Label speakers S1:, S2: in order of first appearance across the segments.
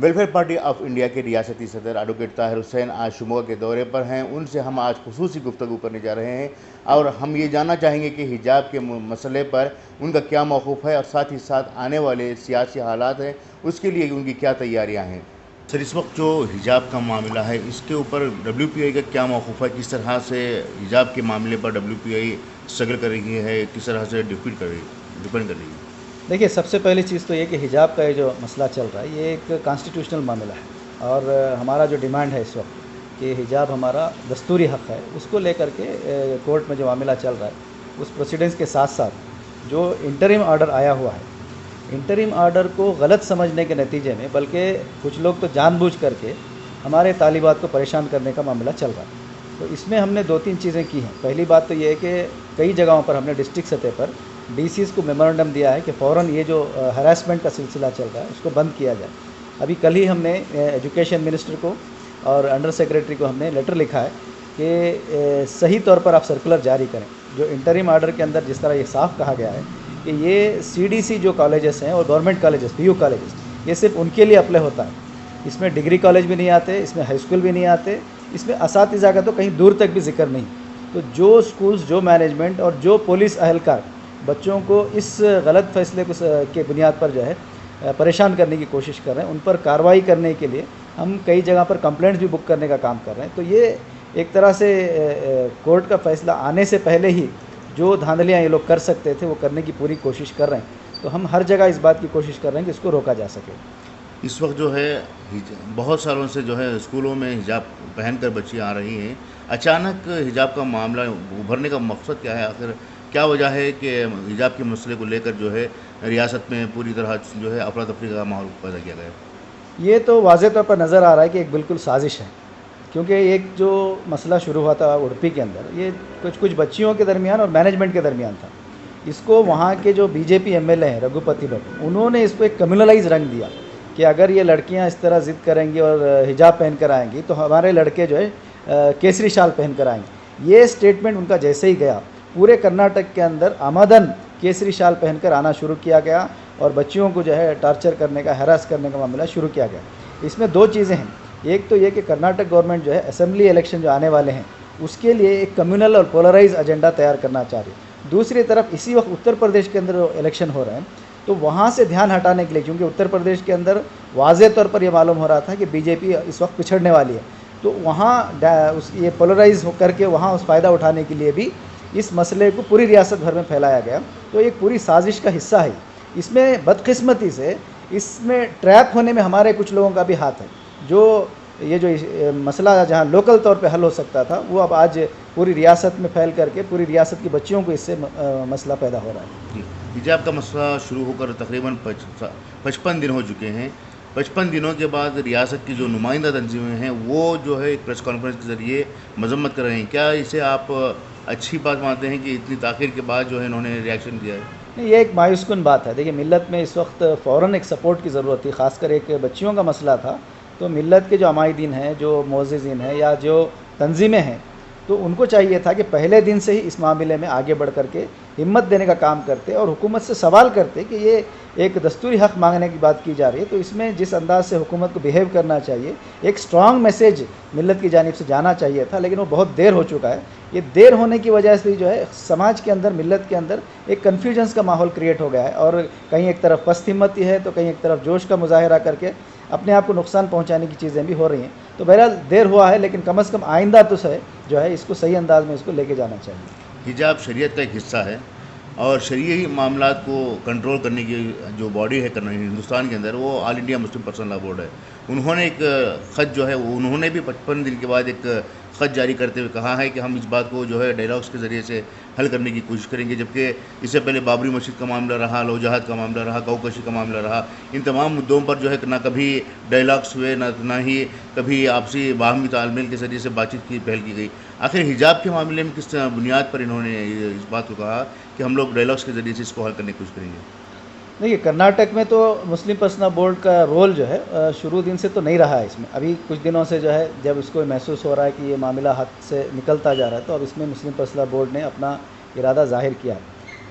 S1: Welfare party of India के रियासती सदर एडवोकेट ताहिर हुसैन आज शिमोगा के दौरे पर हैं। उनसे हम आज खुसूसी गुफ्तगू करने जा रहे हैं और हम ये जानना चाहेंगे कि हिजाब के मसले पर उनका क्या मौक़िफ़ है और साथ ही साथ आने वाले सियासी हालात हैं उसके लिए उनकी क्या तैयारियाँ हैं। सर, इस वक्त जो हिजाब का मामला है इसके ऊपर WPI का क्या मौक़िफ़ है? किस तरह से हिजाब के मामले पर WPI स्ट्रगल कर रही है, किस तरह से डिपेंड कर रही है?
S2: देखिए, सबसे पहली चीज़ तो ये कि हिजाब का ये जो मसला चल रहा है ये एक कॉन्स्टिट्यूशनल मामला है और हमारा जो डिमांड है इस वक्त कि हिजाब हमारा दस्तूरी हक़ है, उसको लेकर के कोर्ट में जो मामला चल रहा है उस प्रोसीडिंग्स के साथ साथ जो इंटरिम ऑर्डर आया हुआ है, इंटरिम ऑर्डर को गलत समझने के नतीजे में बल्कि कुछ लोग तो जानबूझ करके हमारे तालिबात को परेशान करने का मामला चल रहा है। तो इसमें हमने 2-3 चीज़ें की हैं। पहली बात तो ये है कि कई जगहों पर हमने डिस्ट्रिक्ट सतह पर DCs को मेमोरेंडम दिया है कि फ़ौरन ये जो हरासमेंट का सिलसिला चल रहा है उसको बंद किया जाए। अभी कल ही हमने एजुकेशन मिनिस्टर को और अंडर सेक्रेटरी को हमने लेटर लिखा है कि सही तौर पर आप सर्कुलर जारी करें। जो इंटरिम ऑर्डर के अंदर जिस तरह ये साफ़ कहा गया है कि ये CDC जो कॉलेजेस हैं और गवर्नमेंट कॉलेजेस, PU कॉलेजेस, ये सिर्फ उनके लिए अप्लाई होता है। इसमें डिग्री कॉलेज भी नहीं आते, इसमें हाई स्कूल भी नहीं आते, इसमें असातिज़ा का तो कहीं दूर तक भी जिक्र नहीं। तो जो स्कूल्स, जो मैनेजमेंट और जो पुलिस अहलकार बच्चों को इस गलत फ़ैसले के बुनियाद पर जो है परेशान करने की कोशिश कर रहे हैं, उन पर कार्रवाई करने के लिए हम कई जगह पर कंप्लेंट्स भी बुक करने का काम कर रहे हैं। तो ये एक तरह से कोर्ट का फ़ैसला आने से पहले ही जो धांधलियाँ ये लोग कर सकते थे वो करने की पूरी कोशिश कर रहे हैं। तो हम हर जगह इस बात की कोशिश कर रहे हैं कि इसको रोका जा सके।
S1: इस वक्त जो है बहुत सालों से जो है स्कूलों में हिजाब पहनकर बच्चियाँ आ रही हैं। अचानक हिजाब का मामला उभरने का मकसद क्या है? आखिर क्या वजह है कि हिजाब के मसले को लेकर जो है रियासत में पूरी तरह जो है अफरा तफरी का माहौल पैदा किया गया?
S2: ये तो वाज़ेह तौर पर नज़र आ रहा है कि एक बिल्कुल साजिश है, क्योंकि एक जो मसला शुरू हुआ था उड़पी के अंदर, ये कुछ बच्चियों के दरमियान और मैनेजमेंट के दरमियान था। इसको वहाँ के जो BJP MLA हैं रघुपति भट्ट, उन्होंने इसको एक कम्युनलाइज रंग दिया कि अगर ये लड़कियाँ इस तरह ज़िद करेंगी और हिजाब पहन कर आएँगी तो हमारे लड़के जो है केसरी शाल पहन कर आएँगे। ये स्टेटमेंट उनका जैसे ही गया, पूरे कर्नाटक के अंदर आमदन केसरी शाल पहनकर आना शुरू किया गया और बच्चियों को जो है टॉर्चर करने का, हैरास करने का मामला शुरू किया गया। इसमें 2 चीज़ें हैं। एक तो ये कि कर्नाटक गवर्नमेंट जो है असेंबली इलेक्शन जो आने वाले हैं उसके लिए एक कम्युनल और पोलराइज एजेंडा तैयार करना चाह रही है। दूसरी तरफ इसी वक्त उत्तर प्रदेश के अंदर इलेक्शन हो रहे हैं, तो वहाँ से ध्यान हटाने के लिए, क्योंकि उत्तर प्रदेश के अंदर वाज़ेह तौर पर यह मालूम हो रहा था कि BJP इस वक्त पिछड़ने वाली है, तो वहाँ ये पोलराइज हो करके वहाँ उस फ़ायदा उठाने के लिए भी इस मसले को पूरी रियासत भर में फैलाया गया। तो एक पूरी साजिश का हिस्सा है। इसमें बदकिस्मती से इसमें ट्रैप होने में हमारे कुछ लोगों का भी हाथ है। जो ये जो मसला जहाँ लोकल तौर पे हल हो सकता था वो अब आज पूरी रियासत में फैल करके पूरी रियासत की बच्चियों को इससे मसला पैदा हो रहा है।
S1: हिजाब का मसला शुरू होकर तकरीबन 55 दिन हो चुके हैं। 55 दिनों के बाद रियासत की जो नुमाइंदा तंजीमें हैं वो जो है एक प्रेस कॉन्फ्रेंस के ज़रिए मजम्मत कर रहे हैं। क्या इसे आप अच्छी बात मानते हैं कि इतनी ताख़ीर के बाद जो है इन्होंने रिएक्शन दिया है?
S2: नहीं, ये एक मायूसकुन बात है। देखिए, मिल्लत में इस वक्त फ़ौरन एक सपोर्ट की ज़रूरत थी, ख़ासकर एक बच्चियों का मसला था। तो मिल्लत के जो अमायदीन हैं, जो मोअज़्ज़िज़ीन हैं या जो तंजीमें हैं, तो उनको चाहिए था कि पहले दिन से ही इस मामले में आगे बढ़ कर के हिम्मत देने का काम करते और हुकूमत से सवाल करते कि ये एक दस्तूरी हक़ मांगने की बात की जा रही है, तो इसमें जिस अंदाज़ से हुकूमत को बिहेव करना चाहिए, एक स्ट्रॉन्ग मैसेज मिल्लत की जानिब से जाना चाहिए था, लेकिन वो बहुत देर हो चुका है। ये देर होने की वजह से जो है समाज के अंदर, मिल्लत के अंदर एक कन्फ्यूजन्स का माहौल क्रिएट हो गया है और कहीं एक तरफ पस्त हिम्मती है तो कहीं एक तरफ जोश का मुजाहरा करके अपने आप को नुकसान पहुंचाने की चीज़ें भी हो रही हैं। तो बहरहाल देर हुआ है, लेकिन कम से कम आइंदा तो है जो है इसको सही अंदाज में इसको लेके जाना चाहिए।
S1: हिजाब शरीयत का एक हिस्सा है और शरई मामलात को कंट्रोल करने की जो बॉडी है हिंदुस्तान के अंदर वो all India Muslim personal law board है। उन्होंने एक ख़त जो है उन्होंने भी 55 दिन के बाद एक ख़त जारी करते हुए कहा है कि हम इस बात को जो है डायलॉग्स के ज़रिए से हल करने की कोशिश करेंगे। जबकि इससे पहले बाबरी मस्जिद का मामला रहा, लौ जहाद का मामला रहा, गौकशी का मामला रहा, इन तमाम मुद्दों पर जो है ना कभी डायलॉग्स हुए ना ही कभी आपसी बाहमी तालमेल के ज़रिए से बातचीत की पहल की गई। आखिर हिजाब के मामले में किस बुनियाद पर इन्होंने इस बात को कहा कि हम लोग डायलॉग्स के ज़रिए से इसको हल करने की कोशिश करेंगे?
S2: देखिए, कर्नाटक में तो मुस्लिम पर्सनल बोर्ड का रोल जो है शुरू दिन से तो नहीं रहा है इसमें। अभी कुछ दिनों से जो है जब इसको महसूस हो रहा है कि ये मामला हद से निकलता जा रहा है, तो अब इसमें मुस्लिम पर्सनल बोर्ड ने अपना इरादा ज़ाहिर किया है।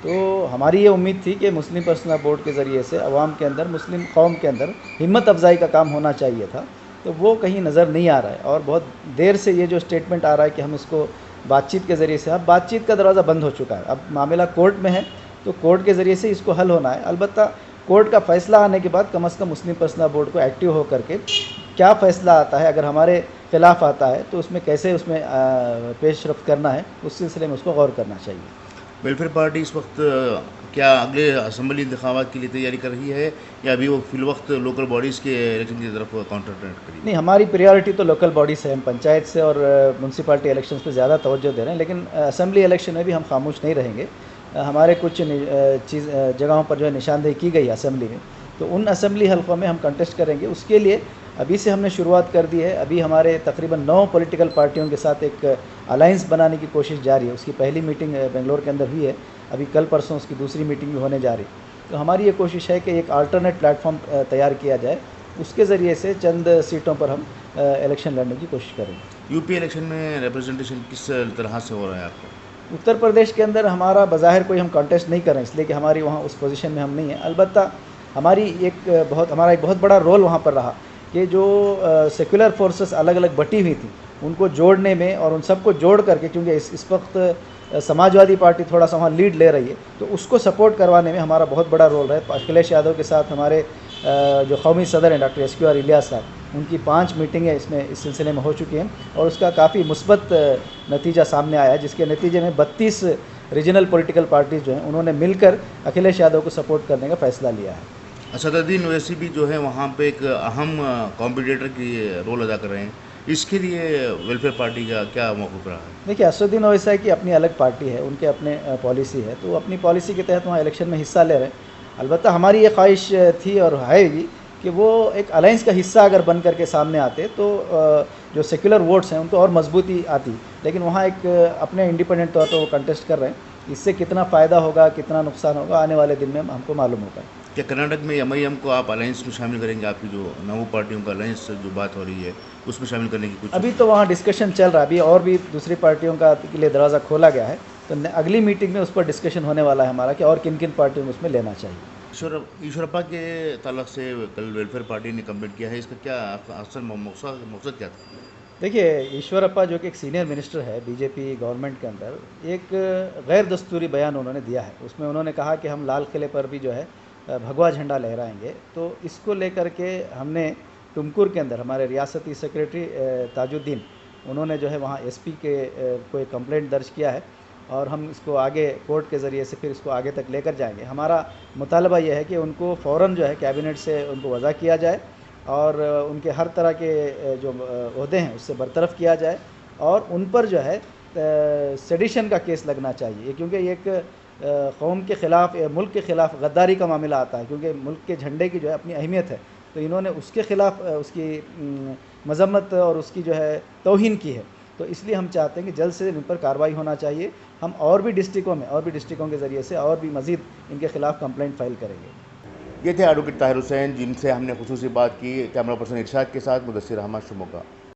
S2: तो हमारी ये उम्मीद थी कि मुस्लिम पर्सनल बोर्ड के ज़रिए से अवाम के अंदर, मुस्लिम कौम के अंदर हिम्मत अफजाई का काम होना चाहिए था, तो वो कहीं नज़र नहीं आ रहा है। और बहुत देर से ये जो स्टेटमेंट आ रहा है कि हम इसको बातचीत के ज़रिए से, अब बातचीत का दरवाज़ा बंद हो चुका है, अब मामला कोर्ट में है, तो कोर्ट के ज़रिए से इसको हल होना है। अलबत्ता कोर्ट का फ़ैसला आने के बाद कम से कम मुस्लिम पर्सनल बोर्ड को एक्टिव हो करके क्या फ़ैसला आता है, अगर हमारे ख़िलाफ़ आता है तो उसमें कैसे उसमें पेशरफ्त करना है, उस सिलसिले में उसको गौर करना चाहिए।
S1: वेलफेयर पार्टी इस वक्त क्या अगले असम्बली इंतखाबात के लिए तैयारी कर रही है या अभी वो फिल वक्त लोकल बॉडीज़ के इलेक्शन की तरफ कॉन्सेंट्रेट करेगी?
S2: नहीं, हमारी प्रायोरिटी तो लोकल बॉडी से, हम पंचायत से और म्यूनसिपालिटी इलेक्शंस पे ज़्यादा तवज्जो दे रहे हैं, लेकिन असेंबली इलेक्शन में भी हम खामोश नहीं रहेंगे। हमारे कुछ जगहों पर जो है निशानदेही की गई असेंबली में, तो उन असेंबली हल्कों में हम कंटेस्ट करेंगे। उसके लिए अभी से हमने शुरुआत कर दी है। अभी हमारे तकरीबन 9 पॉलिटिकल पार्टियों के साथ एक अलायंस बनाने की कोशिश जारी है। उसकी पहली मीटिंग बेंगलोर के अंदर हुई है, अभी कल परसों उसकी दूसरी मीटिंग भी होने जा रही। तो हमारी ये कोशिश है कि एक अल्टरनेट प्लेटफॉर्म तैयार किया जाए, उसके ज़रिए से चंद सीटों पर हम इलेक्शन लड़ने की कोशिश करेंगे।
S1: यूपी इलेक्शन में रिप्रेजेंटेशन किस तरह से हो रहा है आपको?
S2: उत्तर प्रदेश के अंदर हमारा बज़ाहिर कोई हम कॉन्टेस्ट नहीं कर रहे हैं, इसलिए कि हमारी वहाँ उस पोजीशन में हम नहीं हैं। अलबत्ता हमारा एक बहुत बड़ा रोल वहाँ पर रहा कि जो सेक्युलर फोर्सेस अलग अलग बटी हुई थी, उनको जोड़ने में और उन सबको जोड़ करके, क्योंकि इस वक्त समाजवादी पार्टी थोड़ा सा वहाँ लीड ले रही है, तो उसको सपोर्ट करवाने में हमारा बहुत बड़ा रोल रहा है। अखिलेश यादव के साथ हमारे जो कौमी सदर हैं डॉक्टर SQR इलियास साहब, उनकी 5 मीटिंगें इस सिलसिले में हो चुकी हैं और उसका काफ़ी मुस्बत नतीजा सामने आया है, जिसके नतीजे में 32 रीजनल पॉलिटिकल पार्टीज़ जो हैं उन्होंने मिलकर अखिलेश यादव को सपोर्ट करने का फ़ैसला लिया है।
S1: असदुद्दीन ओवैसी भी जो है वहाँ पे एक अहम कॉम्पिटिटर की रोल अदा कर रहे हैं, इसके लिए वेलफेयर पार्टी का क्या मौक़िफ़ रहा है?
S2: देखिए, असदुद्दीन ओवैसी की अपनी अलग पार्टी है, उनके अपने पॉलिसी है, तो वो अपनी पॉलिसी के तहत वहाँ इलेक्शन में हिस्सा ले रहे हैं। अलबत्ता हमारी ये ख्वाहिश थी और है भी कि वो एक अलायंस का हिस्सा अगर बन करके सामने आते तो जो सेक्युलर वोट्स हैं उनको और मजबूती आती, लेकिन वहाँ एक अपने इंडिपेंडेंट तौर पर वो कंटेस्ट कर रहे हैं। इससे कितना फ़ायदा होगा, कितना नुकसान होगा, आने वाले दिन में हमको मालूम होगा।
S1: क्या कर्नाटक में MIM को आप अलायंस में शामिल करेंगे? आपकी जो 9 पार्टियों का अलायंस जो बात हो रही है, उसमें शामिल करने की कुछ?
S2: अभी तो वहाँ डिस्कशन चल रहा है, अभी और भी दूसरी पार्टियों का के लिए दरवाज़ा खोला गया है, तो अगली मीटिंग में उस पर डिस्कशन होने वाला है हमारा कि और किन किन पार्टियों में उसमें लेना चाहिए।
S1: ईश्वरप्पा के ताल्लुक से कल वेलफेयर पार्टी ने कमेंट किया है, इसका क्या असल मकसद क्या था?
S2: देखिए, ईश्वरप्पा जो कि एक सीनियर मिनिस्टर है बीजेपी गवर्नमेंट के अंदर, एक गैर दस्तूरी बयान उन्होंने दिया है। उसमें उन्होंने कहा कि हम लाल किले पर भी जो है भगवा झंडा लहराएंगे। तो इसको लेकर के हमने टुमकुर के अंदर हमारे रियासती सेक्रेटरी ताजुद्दीन, उन्होंने जो है वहाँ SP के को एक कंप्लेंट दर्ज किया है और हम इसको आगे कोर्ट के ज़रिए से फिर इसको आगे तक लेकर जाएंगे। हमारा मुतालबा यह है कि उनको फ़ौरन जो है कैबिनेट से उनको वज़ा किया जाए और उनके हर तरह के जो ओहदे हैं उससे बरतरफ़ किया जाए और उन पर जो है सेडिशन का केस लगना चाहिए, क्योंकि ये एक कौम के ख़िलाफ़, मुल्क के ख़िलाफ़ गद्दारी का मामला आता है, क्योंकि मुल्क के झंडे की जो है अपनी अहमियत है, तो इन्होंने उसके ख़िलाफ़ उसकी मज़म्मत और उसकी जो है तौहीन की है। तो इसलिए हम चाहते हैं कि जल्द से इन पर कार्रवाई होना चाहिए। हम और भी डिस्ट्रिक्टों के ज़रिए से और भी मज़ीद इनके ख़िलाफ़ कंप्लेंट फ़ाइल करेंगे।
S1: ये थे एडवोकेट ताहिर हुसैन, जिनसे हमने खुसूसी बात की। कैमरा पर्सन इरशाद के साथ मुदस्सिर अहमद, शुमोगा।